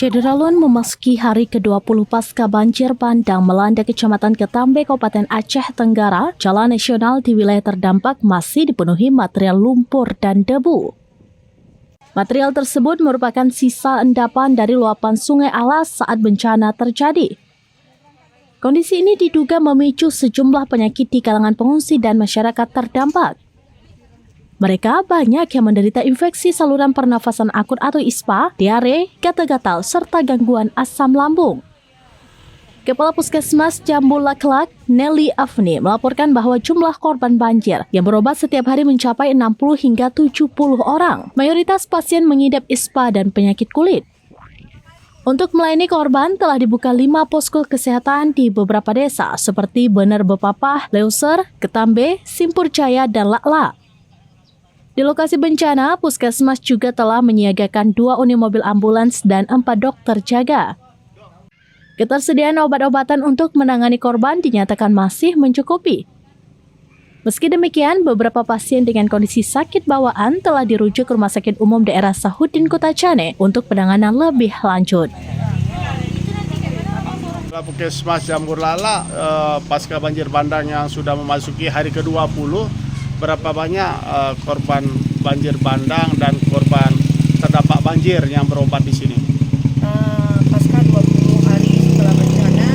Syederalun memasuki hari ke-20 pasca banjir bandang melanda Kecamatan Ketambe, Kabupaten Aceh Tenggara. Jalan nasional di wilayah terdampak masih dipenuhi material lumpur dan debu. Material tersebut merupakan sisa endapan dari luapan Sungai Alas saat bencana terjadi. Kondisi ini diduga memicu sejumlah penyakit di kalangan pengungsi dan masyarakat terdampak. Mereka banyak yang menderita infeksi saluran pernafasan akut atau ISPA, diare, gatal-gatal, serta gangguan asam lambung. Kepala Puskesmas Jambul Laklak, Nelly Afni, melaporkan bahwa jumlah korban banjir yang berobat setiap hari mencapai 60 hingga 70 orang. Mayoritas pasien mengidap ISPA dan penyakit kulit. Untuk melayani korban, telah dibuka 5 posko kesehatan di beberapa desa seperti Bener Bepapah, Leuser, Ketambe, Simpur Jaya, dan Lakla. Di lokasi bencana, Puskesmas juga telah menyiagakan 2 unit mobil ambulans dan 4 dokter jaga. Ketersediaan obat-obatan untuk menangani korban dinyatakan masih mencukupi. Meski demikian, beberapa pasien dengan kondisi sakit bawaan telah dirujuk ke Rumah Sakit Umum Daerah Sahudin Kota Cane untuk penanganan lebih lanjut. Puskesmas Jambul Laklak pasca banjir bandang yang sudah memasuki hari ke-20, berapa banyak korban banjir bandang dan korban terdampak banjir yang berobat di sini? Pasca 20 hari setelah bencana,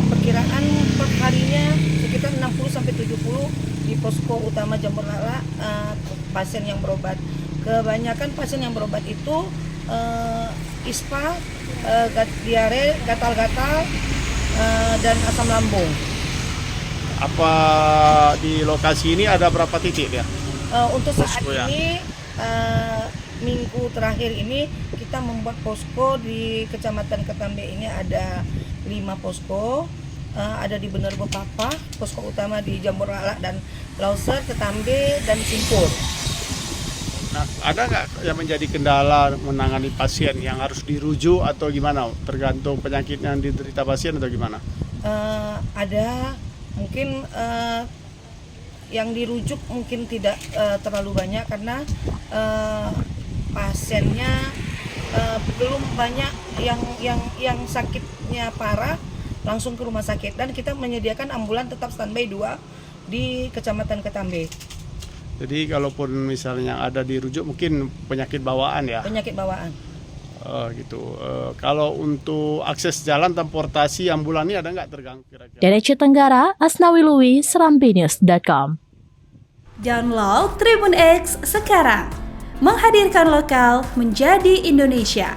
perkiraan per harinya sekitar 60-70 di posko utama Jambul Laklak pasien yang berobat. Kebanyakan pasien yang berobat itu ISPA, diare, gatal-gatal, dan asam lambung. Apa di lokasi ini ada berapa titik ya? Untuk saat ini, minggu terakhir ini kita membuat posko di Kecamatan Ketambe ini ada 5 posko, ada di Bener Bepapah, posko utama di Jambul Laklak dan Leuser, Ketambe, dan Simpur. Nah, ada nggak yang menjadi kendala menangani pasien yang harus dirujuk atau gimana? Tergantung penyakit yang diderita pasien atau gimana? Ada. Mungkin yang dirujuk mungkin tidak terlalu banyak karena pasiennya belum banyak yang sakitnya parah langsung ke rumah sakit, dan kita menyediakan ambulan tetap standby 2 di Kecamatan Ketambe. Jadi kalaupun misalnya ada dirujuk mungkin penyakit bawaan ya? Penyakit bawaan. Gitu. Kalau untuk akses jalan transportasi ambulan ini ada nggak terganggu kira-kira? Dari Aceh Tenggara, Asnawi Lui, serambinews.com. Download Tribun X sekarang, menghadirkan lokal menjadi Indonesia.